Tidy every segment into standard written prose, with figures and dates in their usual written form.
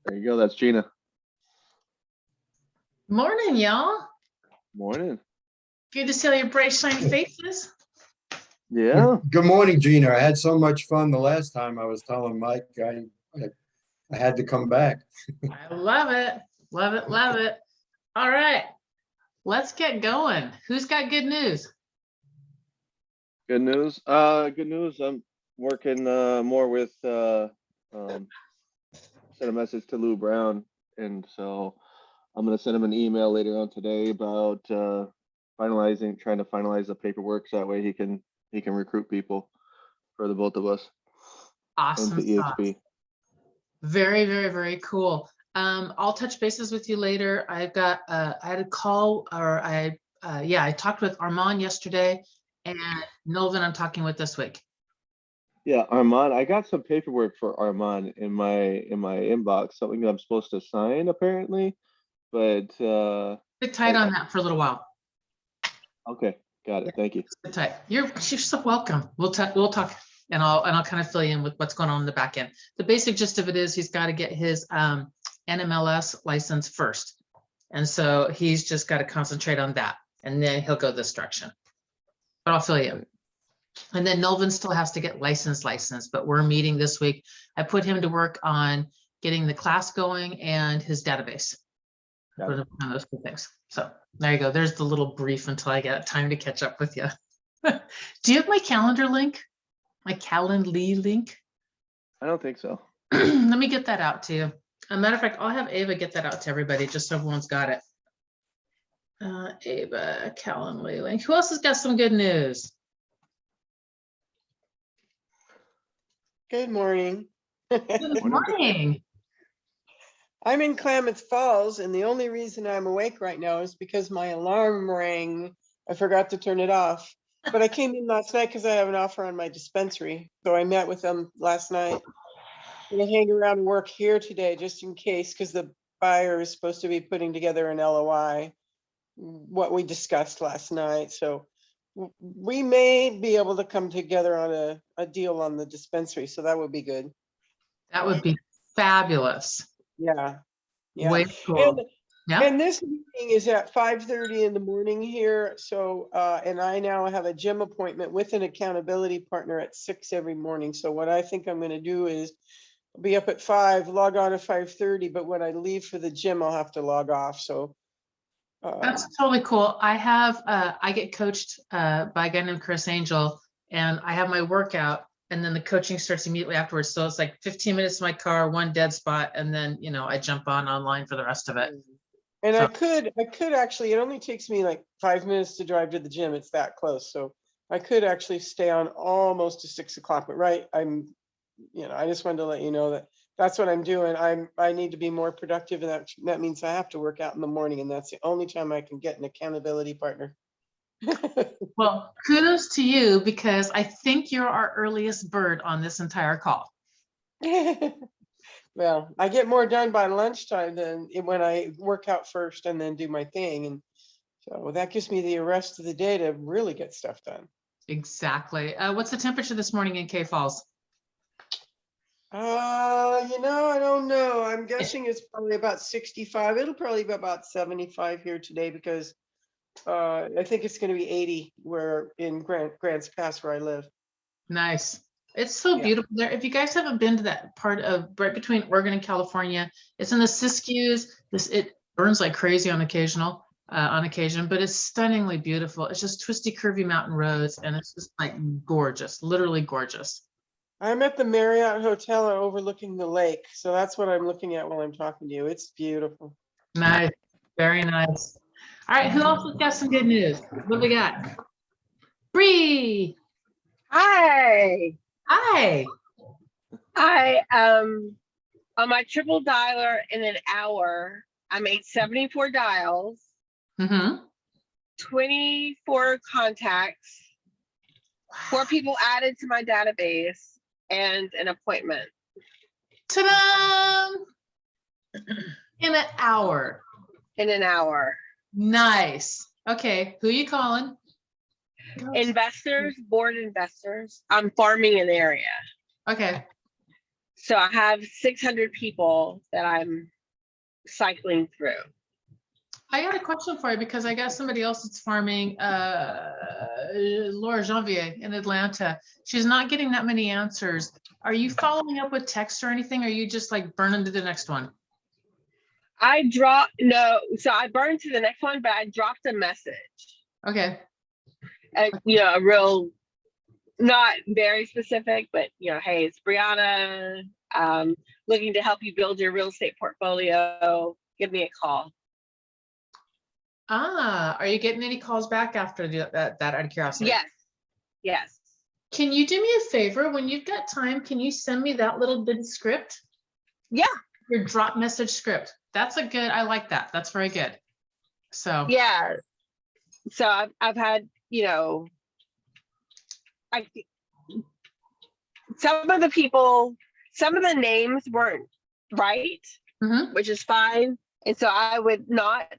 There you go. That's Gina. Morning, y'all. Morning. Good to see all your bright, shiny faces. Yeah. Good morning, Gina. I had so much fun the last time. I was telling Mike I had to come back. I love it. Love it. Love it. All right. Let's get going. Who's got good news? Good news. Good news. I'm working more with sent a message to Lou Brown, and so I'm gonna send him an email later on today about trying to finalize the paperwork so that way he can recruit people for the both of us Awesome into stuff. EXP. Very, very, very cool. I'll touch bases with you later. I've got I had a call, or I talked with Armand yesterday, and Melvin I'm talking with this week. Yeah, Armand, I got some paperwork for Armand in my inbox, something that I'm supposed to sign apparently, but Sit tight on that for a little while. okay, got it. Thank you. Sit tight. You're so welcome. We'll talk, and I'll kind of fill you in with what's going on in the back end. The basic gist of it is he's got to get his NMLS license first, and so he's just got to concentrate on that, and then he'll go this direction. But I'll fill you in. And then Melvin still has to get licensed, but we're meeting this week. I put him to work on getting the class going and his database. Got it. One of those two things. So there you go. There's the little brief until I get time to catch up with you. Do you have my calendar link? My Calendly link? I don't think so. Let me get that out to you. As a matter of fact, I'll have Ava get that out to everybody just so everyone's got it. Ava, Calendly link. Who else has got some good news? Good morning. Good morning. I'm in Klamath Falls, and the only reason I'm awake right now is because my alarm rang. I forgot to turn it off. But I came in last night because I have an offer on my dispensary. So I met with them last night. I'm gonna hang around and work here today just in case, because the buyer is supposed to be putting together an LOI, what we discussed last night. So we may be able to come together on a deal on the dispensary. So that would be good. That would be fabulous. Yeah. Yeah. Way cool. Yeah. And this meeting is at 5:30 in the morning here. So, and I now have a gym appointment with an accountability partner at 6 every morning. So what I think I'm going to do is be up at 5, log on at 5:30, but when I leave for the gym, I'll have to log off. So That's totally cool. I have, I get coached by a guy named Chris Angel, and I have my workout, and then the coaching starts immediately afterwards. So it's like 15 minutes in my car, one dead spot, and then, I jump on online for the rest of it. and So- I could actually, it only takes me like 5 minutes to drive to the gym. It's that close. So I could actually stay on almost to 6 o'clock, but right. I just wanted to let you know that that's what I'm doing. I need to be more productive, and that means I have to work out in the morning, and that's the only time I can get an accountability partner. Well, kudos to you, because I think you're our earliest bird on this entire call. Well, I get more done by lunchtime than when I work out first and then do my thing. And so that gives me the rest of the day to really get stuff done. Exactly. What's the temperature this morning in K Falls? I don't know. I'm guessing it's probably about 65. It'll probably be about 75 here today because I think it's going to be 80 where in Grants Pass where I live. Nice. It's so beautiful there. If you guys haven't been to that part of right between Oregon and California, it's in the Siskiyous. It burns like crazy on occasion, but it's stunningly beautiful. It's just twisty, curvy mountain roads, and it's just like gorgeous, literally gorgeous. I'm at the Marriott Hotel overlooking the lake, so that's what I'm looking at while I'm talking to you. It's beautiful. Nice, very nice. All right, who else has got some good news? What do we got? Bree. Hi. Hi. On my triple dialer in an hour, I made 74 dials, 24 contacts, 4 people added to my database, and an appointment. Ta-da! In an hour. In an hour. Nice. Okay, who you calling? Investors, board investors. I'm farming an area. Okay. So I have 600 people that I'm cycling through. I got a question for you because I got somebody else that's farming, Laura Janvier in Atlanta. She's not getting that many answers. Are you following up with text or anything? Or are you just like burning to the next one? So I burned to the next one, but I dropped a message. Okay. A real, not very specific, but hey, it's Brianna, looking to help you build your real estate portfolio. Give me a call. Are you getting any calls back after that out of curiosity? Yes. Can you do me a favor? When you've got time, can you send me that little bit of script? Yeah. Your drop message script. That's I like that. That's very good. So Yeah. So I've had, some of the names weren't right, Mhm. which is fine. And so I would not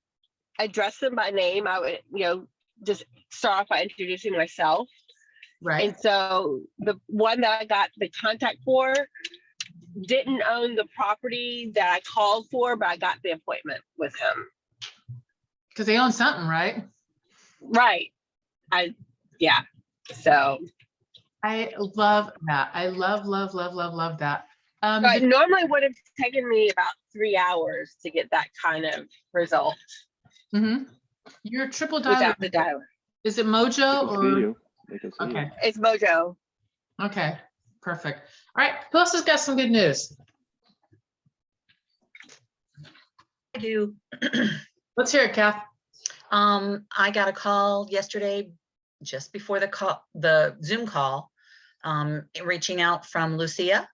address them by name. I would, just start off by introducing myself. right. And so the one that I got the contact for didn't own the property that I called for, but I got the appointment with him. Because they own something, right? Right. So I love that. I love that. it normally would have taken me about 3 hours to get that kind of result Your triple dialer. without the dialer. Is it They Mojo can see or? you. They can see Okay. you. It's Mojo. Okay. Perfect. All right. Who else has got some good news? I do. Let's hear it, Kath. I got a call yesterday, just before the Zoom call, reaching out from Lucia.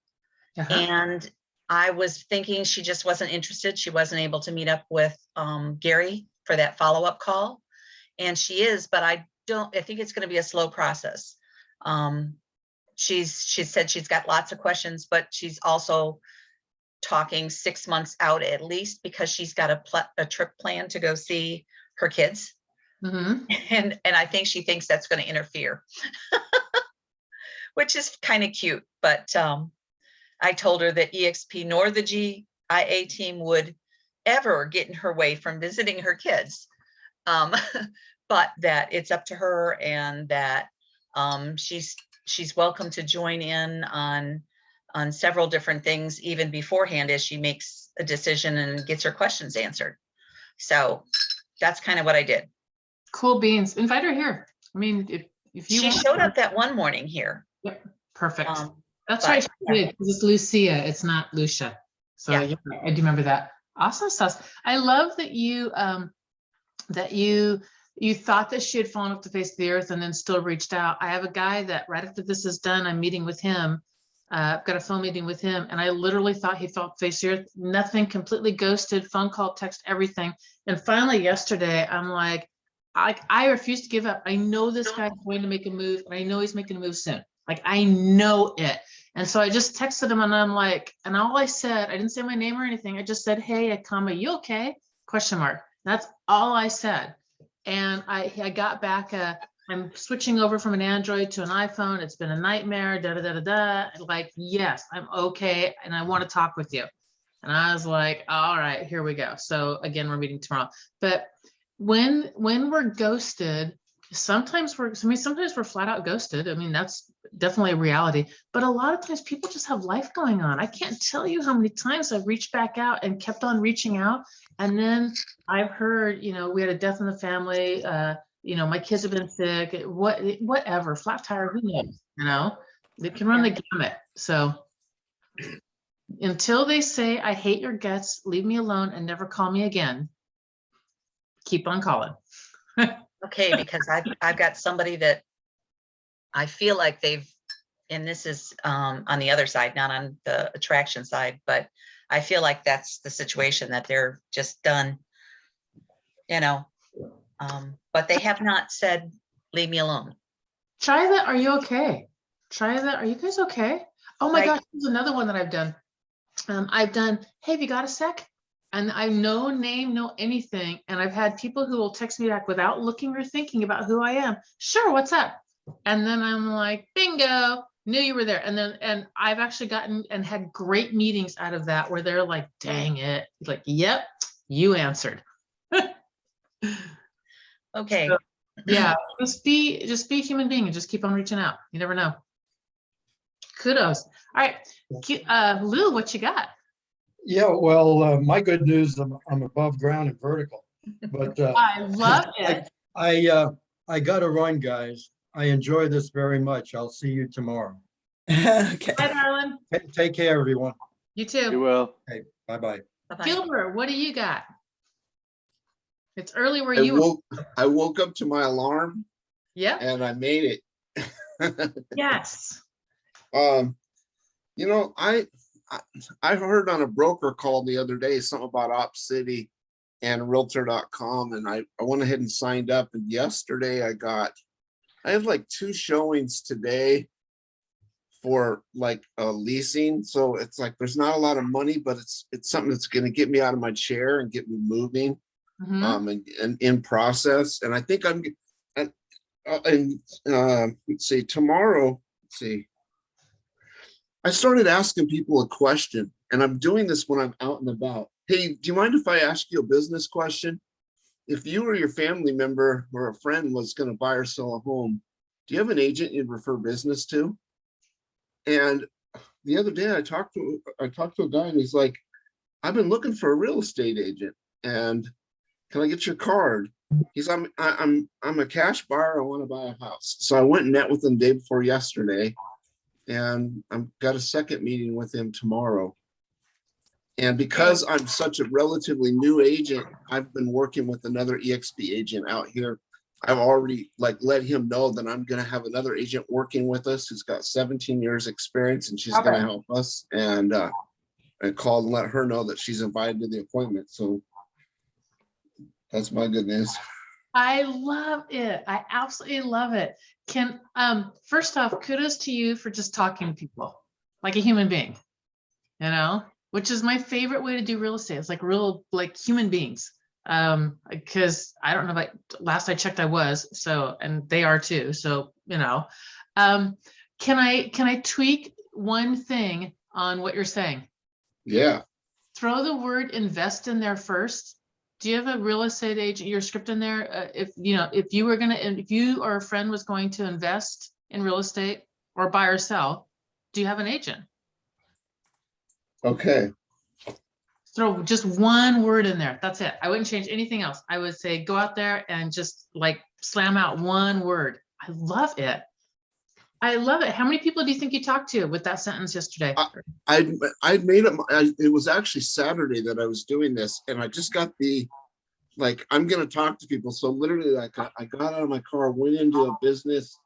Uh-huh. And I was thinking she just wasn't interested. She wasn't able to meet up with Gary for that follow-up call. And she is, but I think it's going to be a slow process. She said she's got lots of questions, but she's also talking 6 months out at least, because she's got a trip planned to go see her kids. Mm-hmm. And I think she thinks that's going to interfere, which is kind of cute. But I told her that EXP nor the GIA team would ever get in her way from visiting her kids. But that it's up to her, and that she's welcome to join in on several different things even beforehand, as she makes a decision and gets her questions answered. So that's kind of what I did. Cool beans. Invite her here. I mean, if you She want showed her- up that one morning here. Yep. Perfect. That's but, right. She did, 'cause it's Lucia. It's not Lucia. So Yeah. yeah, I do remember that. Awesome stuff. I love that you thought that she had fallen off the face of the earth and then still reached out. I have a guy that right after this is done, I'm meeting with him. I've got a phone meeting with him, and I literally thought he fell off the face of the earth. Nothing, completely ghosted, phone call, text, everything. And finally yesterday, I'm like, I refuse to give up. I know this guy's going to make a move, and I know he's making a move soon. Like, I know it. And so I just texted him, and I'm like, and all I said, I didn't say my name or anything. I just said, hey, you okay? Question mark. That's all I said. And I got back, I'm switching over from an Android to an iPhone. It's been a nightmare, Like, yes, I'm okay. And I want to talk with you. And I was like, all right, here we go. So again, we're meeting tomorrow. But when we're ghosted, sometimes we're flat out ghosted. I mean, that's definitely a reality. But a lot of times people just have life going on. I can't tell you how many times I've reached back out and kept on reaching out. And then I've heard, we had a death in the family. My kids have been sick, whatever, flat tire, who knows, they can run the gamut. So until they say, I hate your guts, leave me alone and never call me again, keep on calling. Okay, because I've got somebody that I feel like and this is on the other side, not on the attraction side, but I feel like that's the situation, that they're just done, but they have not said, leave me alone. Try that. Are you okay? Try that. Are you guys okay? Oh my Right. gosh, there's another one that I've done. Hey, have you got a sec? And I no name, no anything. And I've had people who will text me back without looking or thinking about who I am. Sure, what's up? And then I'm like, bingo, Knew you were there. And I've actually gotten and had great meetings out of that where they're like, dang it. Like, yep, you answered. Okay. So, yeah, just be a human being and just keep on reaching out. You never know. Kudos. All right. Lou, what you got? Yeah, well, my good news, I'm above ground and vertical, but I love it. I got to run, guys. I enjoy this very much. I'll see you tomorrow. Okay. Bye, darling. Take care, everyone. You You too. will. Okay, bye-bye. Bye-bye. Gilbert, what do you got? It's early where I you are. woke up to my alarm Yep. and I made it. Yes. You know, I heard on a broker call the other day something about OpCity and Realtor.com, and I went ahead and signed up. And yesterday I have like 2 showings today for like leasing. So it's like there's not a lot of money, but it's something that's going to get me out of my chair and get me moving. Mhm. And in process. And I think let's see, tomorrow, let's see. I started asking people a question, and I'm doing this when I'm out and about. Hey, do you mind if I ask you a business question? If you or your family member or a friend was going to buy or sell a home, do you have an agent you'd refer business to? And the other day I talked to a guy, and he's like, I've been looking for a real estate agent, and can I get your card? He's, I'm a cash buyer. I want to buy a house. So I went and met with him the day before yesterday, and I've got a second meeting with him tomorrow. And because I'm such a relatively new agent, I've been working with another EXP agent out here. I've already like let him know that I'm going to have another agent working with us who's got 17 years experience, and she's going to help us. And I called and let her know that she's invited to the appointment. So that's my good news. I love it. I absolutely love it. First off, kudos to you for just talking to people like a human being, which is my favorite way to do real estate. It's like human beings. Because I don't know, like last I checked I was, so, and they are too. So, can I tweak one thing on what you're saying? Yeah. Throw the word invest in there first. Do you have a real estate agent, your script in there? If you or a friend was going to invest in real estate or buy or sell, do you have an agent? Okay. Throw just one word in there. That's it. I wouldn't change anything else. I would say, go out there and just like slam out one word. I love it. I love it. How many people do you think you talked to with that sentence yesterday? I'd made it. It was actually Saturday that I was doing this, and I just got I'm going to talk to people. So literally, I got out of my car, went into a business,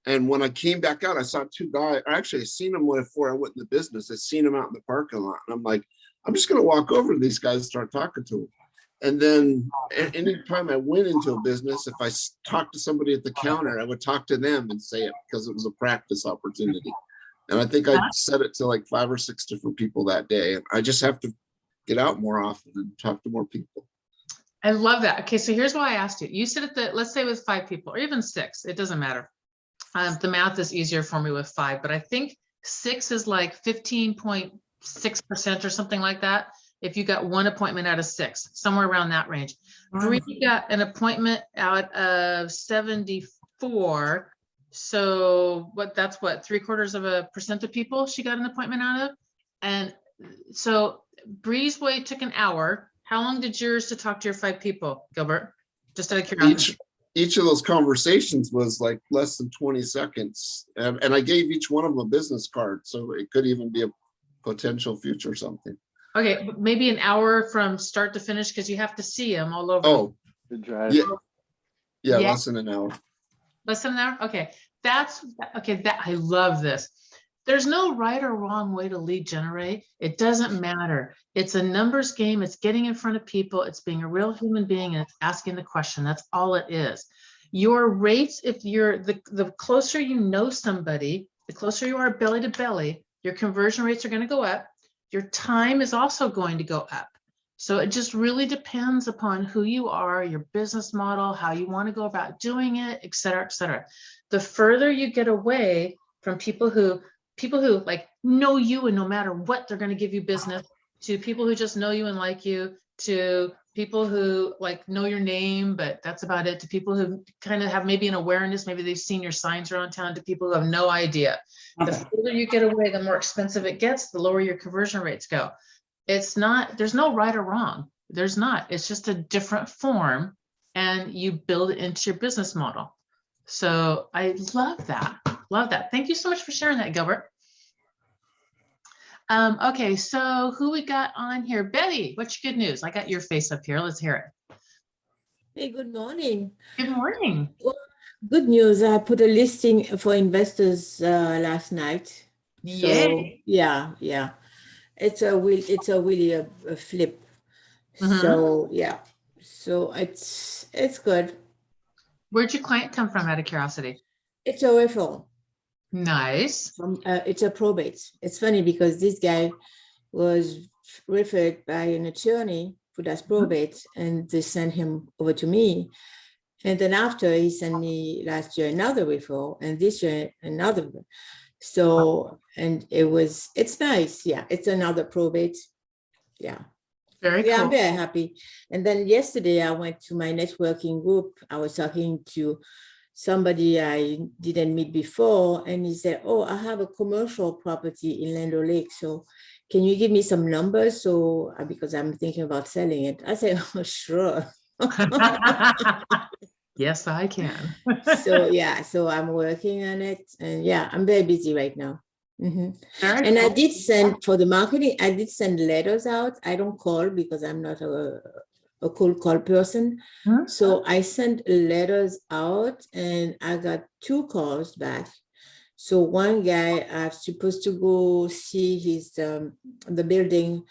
and when I came back out, I saw 2 guys. Actually, I seen them before I went in the business. I seen them out in the parking lot, and I'm like, I'm just going to walk over to these guys and start talking to them. And then anytime I went into a business, if I talked to somebody at the counter, I would talk to them and say it because it was a practice opportunity. And I think I said it to like 5 or 6 different people that day. And I just have to get out more often and talk to more people. I love that. Okay, so here's why I asked you. You said let's say with 5 people or even 6, it doesn't matter. The math is easier for me with 5, but I think 6 is like 15.6% or something like that. If you got 1 appointment out of 6, somewhere around that range. Bree got an appointment out of 74. So that's what 0.75% of people she got an appointment out of. And so Bree's way took an hour. How long did yours to talk to your 5 people, Gilbert? Just out of curiosity. Each of those conversations was like less than 20 seconds. And I gave each one of them a business card. So it could even be a potential future something. Okay, but maybe an hour from start to finish because you have to see them all over. Oh, Good drive. yeah. Yeah. Less than an hour. Less than an hour? Okay, I love this. There's no right or wrong way to lead generate. It doesn't matter. It's a numbers game. It's getting in front of people. It's being a real human being and it's asking the question. That's all it is. Your rates, if you're the closer you know somebody, the closer you are belly to belly, your conversion rates are going to go up. Your time is also going to go up. So it just really depends upon who you are, your business model, how you want to go about doing it, et cetera, et cetera. The further you get away from people who like know you and no matter what, they're going to give you business, to people who just know you and like you, to people who like know your name, but that's about it, to people who kind of have maybe an awareness, maybe they've seen your signs around town, to people who have no idea. The further you get away, the more expensive it gets, the lower your conversion rates go. It's not, there's no right or wrong. There's not. It's just a different form, and you build it into your business model. So I love that. Love that. Thank you so much for sharing that, Gilbert. Okay, so who we got on here? Betty, what's your good news? I got your face up here. Let's hear it. Hey, good morning. Good morning. Good news. I put a listing for investors last night. So Yay. yeah. It's really a flip. Mhm. So yeah. So it's good. Where'd your client come from, out of curiosity? It's a referral Nice. from it's a probate. It's funny because this guy was referred by an attorney who does probate, and they sent him over to me. And then after, he sent me last year another referral, and this year another. So, and it's nice. Yeah, it's another probate. Yeah. Very Yeah, I'm cool. very happy. And then yesterday I went to my networking group. I was talking to somebody I didn't meet before, and he said, "Oh, I have a commercial property in Land O'Lakes. So can you give me some numbers? So because I'm thinking about selling it." I said, "Oh, sure." Yes, I can. So yeah, so I'm working on it, and yeah, I'm very busy right now. Mhm. Very And I cool. did send for the marketing, I did send letters out. I don't call because I'm not a cold call person. Mhm. So I sent letters out and I got 2 calls back. So one guy, I'm supposed to go see his the building.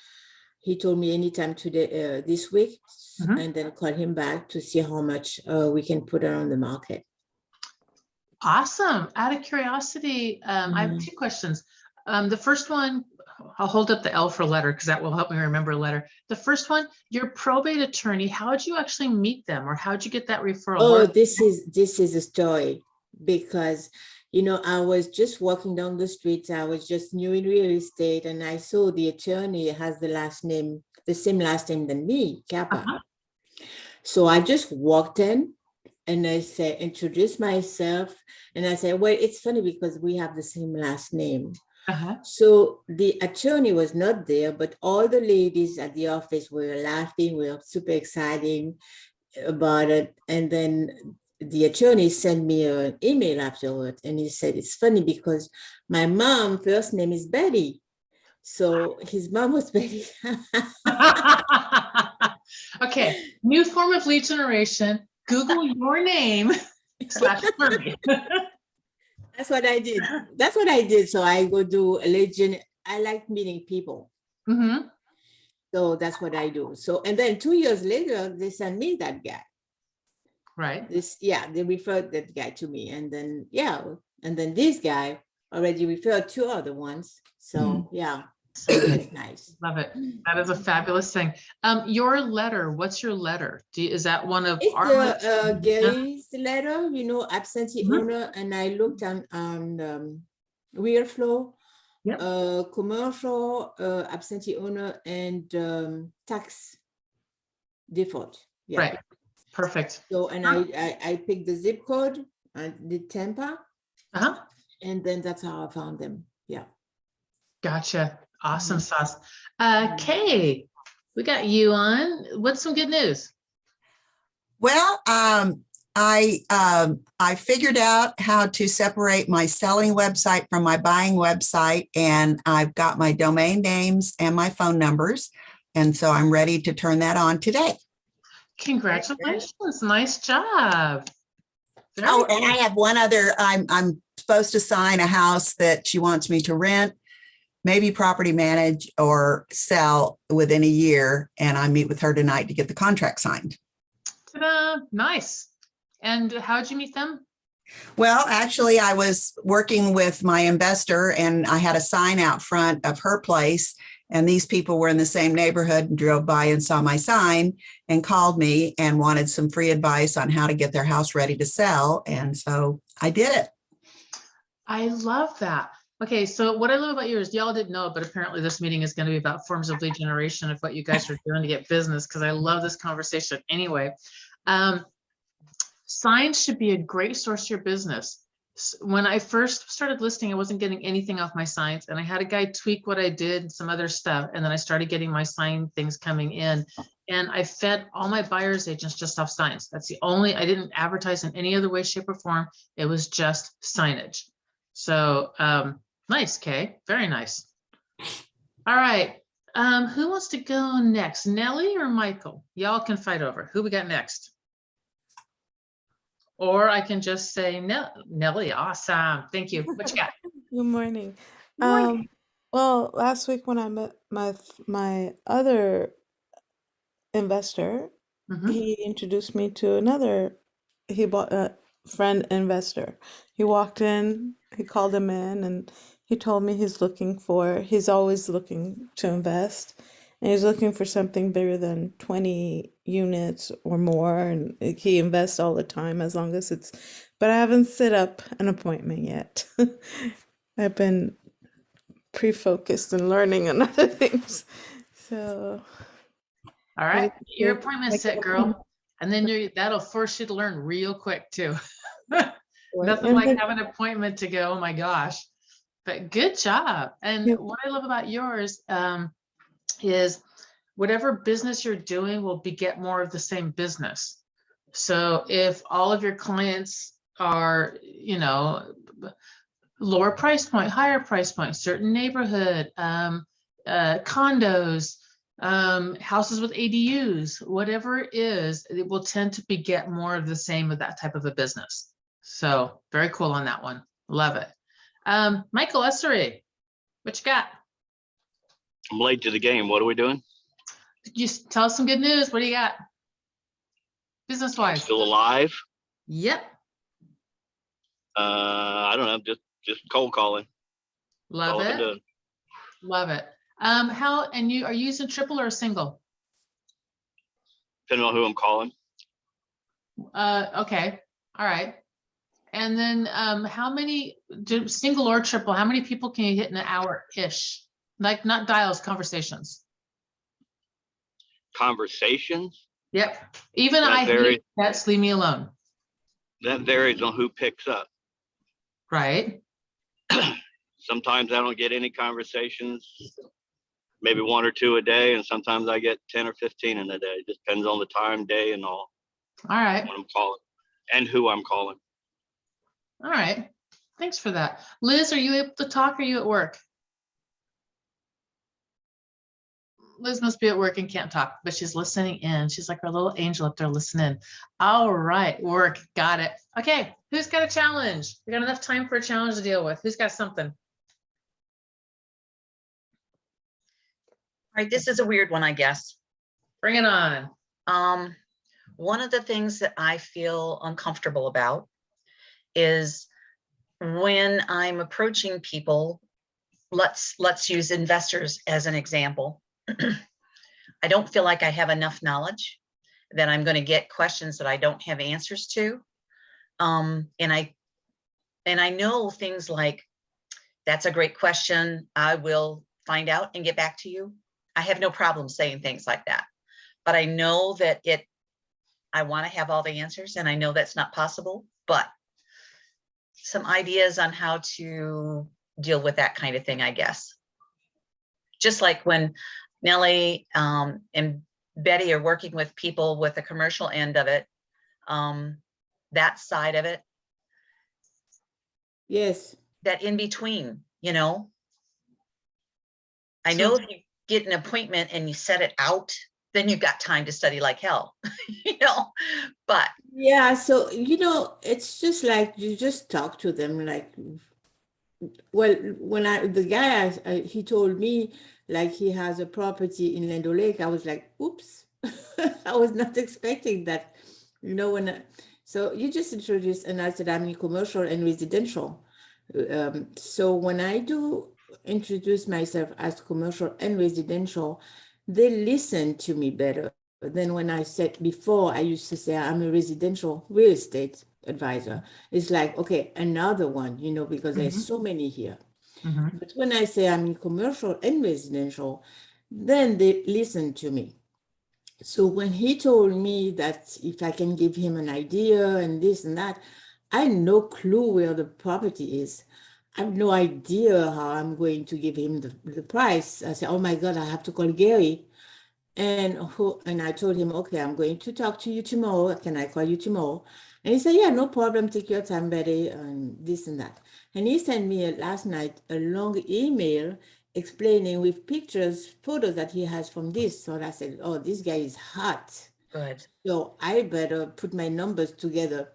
He told me anytime today, this week, Mhm. and then call him back to see how much we can put it on the market. Awesome. Out of curiosity, I have 2 questions. The first one, I'll hold up the L for letter because that will help me remember a letter. The first one, your probate attorney, how did you actually meet them, or how did you get that referral? Oh, Where- this is a story because, I was just walking down the street. I was just new in real estate, and I saw the attorney has the same last name than me, Kappa. Uh-huh. So I just walked in and I said, introduced myself, and I said, well, it's funny because we have the same last name. Uh-huh. So the attorney was not there, but all the ladies at the office were laughing, were super excited about it. And then the attorney sent me an email afterward, and he said, it's funny because my mom first name is Betty. So his mom was Betty. Okay, new form of lead generation. Google your name /attorney. That's what I did. That's what I did. So I go do a legend. I like meeting people. Mm-hmm. So that's what I do. So, and then 2 years later, they sent me that guy. Right. They referred that guy to me. And then, and then this guy already referred 2 other ones. So yeah, So it's nice. love it. That is a fabulous thing. Your letter, what's your letter? Is that one of It's our the letters? Gary's letter, absentee Mhm. owner, and I looked on Real Flow, Yep. commercial, absentee owner, and tax default. Yeah. Right. Perfect. So, and I picked the zip code, I did Tampa, Uh-huh. and then that's how I found them. Yeah. Gotcha. Awesome Mhm. sauce. Kay, we got you on. What's some good news? Well, I figured out how to separate my selling website from my buying website, and I've got my domain names and my phone numbers. And so I'm ready to turn that on today. Congratulations. Nice job. Very Oh, and cool. I have one other, I'm supposed to sign a house that she wants me to rent, maybe property manage or sell within a year. And I meet with her tonight to get the contract signed. Ta-da. Nice. And how'd you meet them? Well, actually, I was working with my investor and I had a sign out front of her place. And these people were in the same neighborhood and drove by and saw my sign and called me and wanted some free advice on how to get their house ready to sell. And so I did it. I love that. Okay, so what I love about yours, y'all didn't know, but apparently this meeting is going to be about forms of lead generation of what you guys are doing to get business, because I love this conversation anyway. Signs should be a great source of your business. When I first started listing, I wasn't getting anything off my signs, and I had a guy tweak what I did and some other stuff, and then I started getting my sign things coming in, and I fed all my buyers agents just off signs. That's the only, I didn't advertise in any other way, shape, or form. It was just signage. So nice, Kay, very nice. All right, who wants to go next, Nellie or Michael? Y'all can fight over. Who we got next? Or I can just say, Nellie, awesome. Thank you. What you got? Good morning. Good morning. Well, last week when I met my other investor, Mhm. he introduced me to another. He bought a friend investor. He walked in, he called him in, and he told me he's always looking to invest, and he's looking for something bigger than 20 units or more, and he invests all the time as long as it's, but I haven't set up an appointment yet. I've been pre-focused and learning on other things. So All right, your Make- appointment's make set, it- girl. And then that'll force you to learn real quick too. Right. Nothing And like then- having an appointment to go, oh my gosh. But good job. And Yep. what I love about yours is whatever business you're doing will beget more of the same business. So if all of your clients are, lower price point, higher price point, certain neighborhood, condos, houses with ADUs, whatever it is, it will tend to beget more of the same of that type of a business. So very cool on that one. Love it. Michael Essery, what you got? I'm late to the game. What are we doing? Just tell us some good news. What do you got? Business wise. Still alive? Yep. I don't know. Just cold calling. Love All I've been it. doing. Love it. How, and you are you using triple or single? Depending on who I'm calling. Okay. All right. And then how many, single or triple, how many people can you hit in an hour-ish? Like not dials, conversations. Conversations? Yep. Even That I varies. hate that, leave me alone. That varies on who picks up. Right. Sometimes I don't get any conversations, maybe 1 or 2 a day, and sometimes I get 10 or 15 in a day. Just depends on the time, day, and all All right. when I'm calling and who I'm calling. All right. Thanks for that. Liz, are you able to talk? Or are you at work? Liz must be at work and can't talk, but she's listening in. She's like our little angel up there listening. All right, work, got it. Okay, who's got a challenge? We got enough time for a challenge to deal with. Who's got something? All right, this is a weird one, I guess. Bring it on. One of the things that I feel uncomfortable about is when I'm approaching people, let's use investors as an example. I don't feel like I have enough knowledge, that I'm going to get questions that I don't have answers to. And I know things like, that's a great question. I will find out and get back to you. I have no problem saying things like that, but I know that I want to have all the answers, and I know that's not possible, but some ideas on how to deal with that kind of thing, I guess. Just like when Nellie and Betty are working with people with the commercial end of it, that side of it, Yes. that in between, I know if you get an appointment and you set it out, then you've got time to study like hell, but Yeah, so it's just like you just talk to them like, well, when the guy he told me like he has a property in Land O'Lake, I was like, oops, I was not expecting that, so you just introduced, and I said I'm in commercial and residential. So when I do introduce myself as commercial and residential, they listen to me better than when I said before. I used to say I'm a residential real estate advisor. It's like, okay, another one, you know, because Mhm. there's so many here. Mhm. But when I say I'm in commercial and residential, then they listen to me. So when he told me that if I can give him an idea and this and that, I had no clue where the property is. I have no idea how I'm going to give him the price. I said, oh my God, I have to call Gary. And I told him, okay, I'm going to talk to you tomorrow. Can I call you tomorrow? And he said, yeah, no problem. Take your time, Betty, and this and that. And he sent me last night a long email explaining with pictures, photos that he has from this. So I said, oh, this guy is hot. Good. So I better put my numbers together.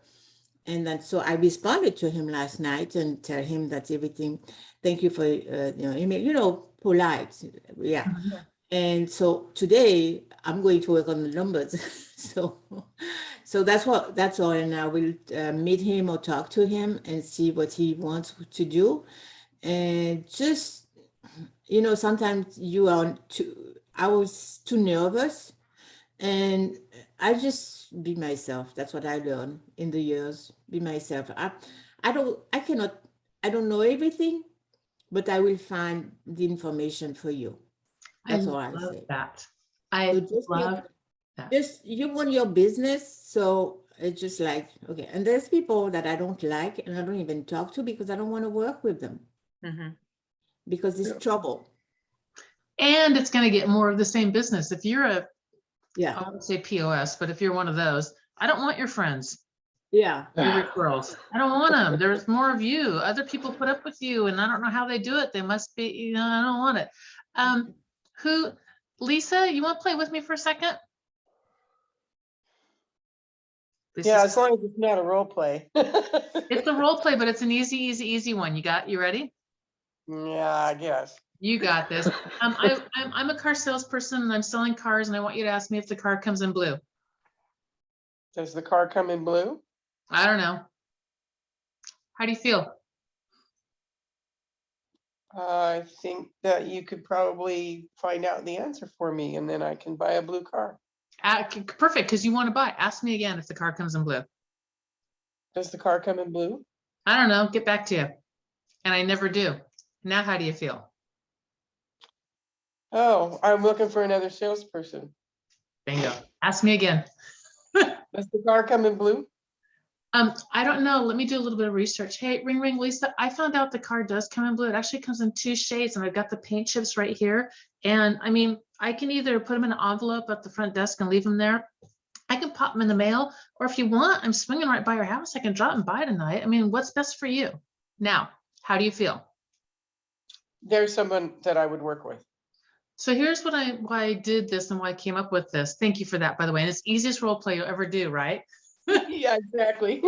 And then, so I responded to him last night and tell him that everything, thank you for email, polite. Yeah. Mhm. And so today I'm going to work on the numbers. so that's all. And I will meet him or talk to him and see what he wants to do. And just, sometimes I was too nervous, and I just be myself. That's what I learned in the years. Be myself. I don't know everything, but I will find the information for you. That's all I love say. that. I So just love that. you want your business, so it's just like, okay. And there's people that I don't like and I don't even talk to because I don't want to work with them Mhm. because it's Yeah. trouble. And it's going to get more of the same business. If you're I Yeah, would say POS, but if you're one of those, I don't want your friends, yeah. your referrals. I don't want them. There's more of you. Other people put up with you, and I don't know how they do it. They must be, I don't want it. Lisa, you want to play with me for a second? Yeah, as long as it's not a role play. It's a role play, but it's an easy one. You ready? Yeah, I guess. You got this. I'm a car salesperson and I'm selling cars, and I want you to ask me if the car comes in blue. Does the car come in blue? I don't know. How do you feel? I think that you could probably find out the answer for me, and then I can buy a blue car. Perfect, because you want to buy. Ask me again if the car comes in blue. Does the car come in blue? I don't know. Get back to you. And I never do. Now, how do you feel? Oh, I'm looking for another salesperson. Bingo. Ask me again. Does the car come in blue? I don't know. Let me do a little bit of research. Hey, ring, Lisa. I found out the car does come in blue. It actually comes in 2 shades, and I've got the paint chips right here. And I mean, I can either put them in an envelope at the front desk and leave them there. I can pop them in the mail, or if you want, I'm swinging right by your house. I can drop and by tonight. I mean, what's best for you? Now, how do you feel? There's someone that I would work with. So here's why I did this and why I came up with this. Thank you for that, by the way. And it's the easiest role play you'll ever do, right? Yeah, exactly.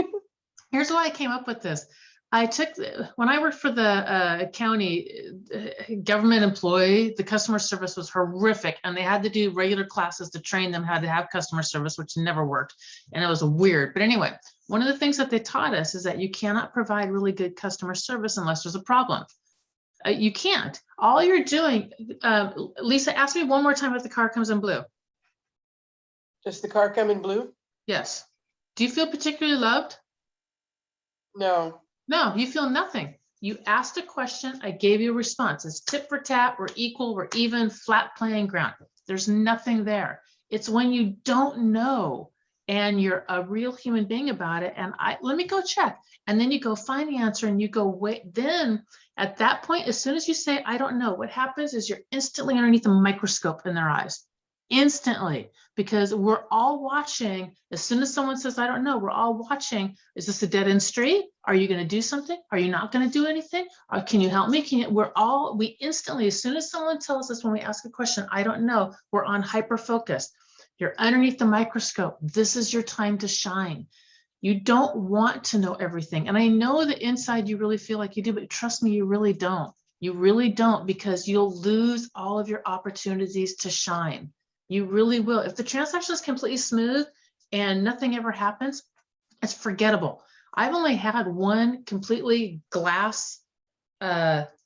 Here's why I came up with this. When I worked for the county government employee, the customer service was horrific, and they had to do regular classes to train them how to have customer service, which never worked. And it was weird. But anyway, one of the things that they taught us is that you cannot provide really good customer service unless there's a problem. You can't. All you're doing, Lisa, ask me one more time if the car comes in blue. Does the car come in blue? Yes. Do you feel particularly loved? No. No, you feel nothing. You asked a question, I gave you a response. It's tit for tat, we're equal, we're even, flat playing ground. There's nothing there. It's when you don't know and you're a real human being about it. And let me go check. And then you go find the answer and you go wait. Then at that point, as soon as you say, I don't know, what happens is you're instantly underneath a microscope in their eyes. Instantly, because we're all watching. As soon as someone says, I don't know, we're all watching. Is this a dead end street? Are you going to do something? Are you not going to do anything? Or can you help me? We instantly, as soon as someone tells us when we ask a question, I don't know, we're on hyper focus. You're underneath the microscope. This is your time to shine. You don't want to know everything. And I know that inside you really feel like you do, but trust me, you really don't. You really don't, because you'll lose all of your opportunities to shine. You really will. If the transaction is completely smooth and nothing ever happens, it's forgettable. I've only had one completely glass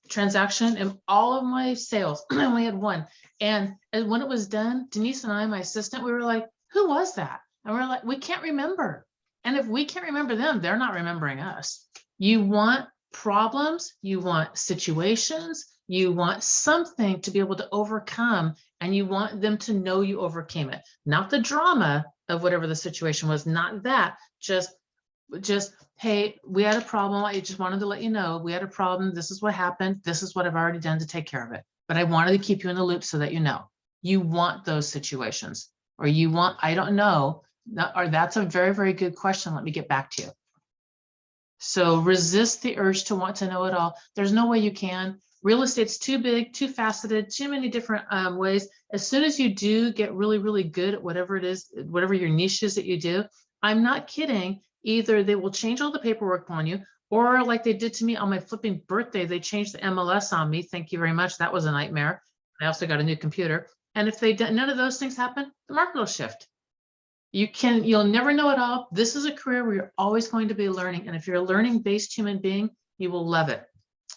transaction in all of my sales. I only had one. And when it was done, Denise and I, my assistant, we were like, who was that? And we're like, we can't remember. And if we can't remember them, they're not remembering us. You want problems, you want situations, you want something to be able to overcome, and you want them to know you overcame it. Not the drama of whatever the situation was, not that, just, hey, we had a problem. I just wanted to let you know, we had a problem. This is what happened. This is what I've already done to take care of it. But I wanted to keep you in the loop so that you know. You want those situations, or you want, I don't know, or that's a very, very good question. Let me get back to you. So resist the urge to want to know it all. There's no way you can. Real estate's too big, too faceted, too many different ways. As soon as you do get really, really good at whatever it is, whatever your niche is that you do, I'm not kidding. Either they will change all the paperwork on you, or like they did to me on my flipping birthday, they changed the MLS on me. Thank you very much. That was a nightmare. I also got a new computer. And if they did, none of those things happen, the market will shift. You'll never know it all. This is a career where you're always going to be learning. And if you're a learning-based human being, you will love it.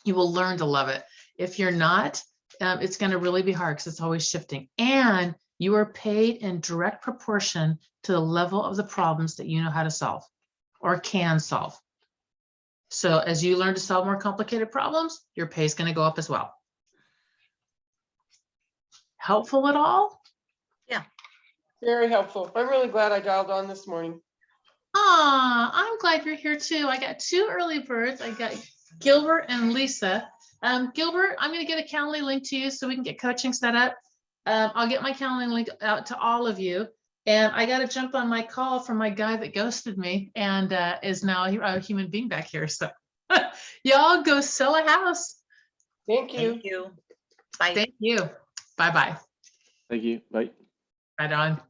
You will learn to love it. If you're not, it's going to really be hard because it's always shifting. And you are paid in direct proportion to the level of the problems that you know how to solve or can solve. So as you learn to solve more complicated problems, your pay is going to go up as well. Helpful at all? Very helpful. I'm really glad I dialed on this morning. I'm glad you're here too. I got 2 early birds. I got Gilbert and Lisa. Gilbert, I'm going to get a Calendly link to you so we can get coaching set up. I'll get my Calendly link out to all of you. And I got to jump on my call from my guy that ghosted me and is now a human being back here. So y'all go sell a house. Thank you. Thank you. Bye. Thank you. Bye-bye. Thank you. Bye. Bye, Dawn.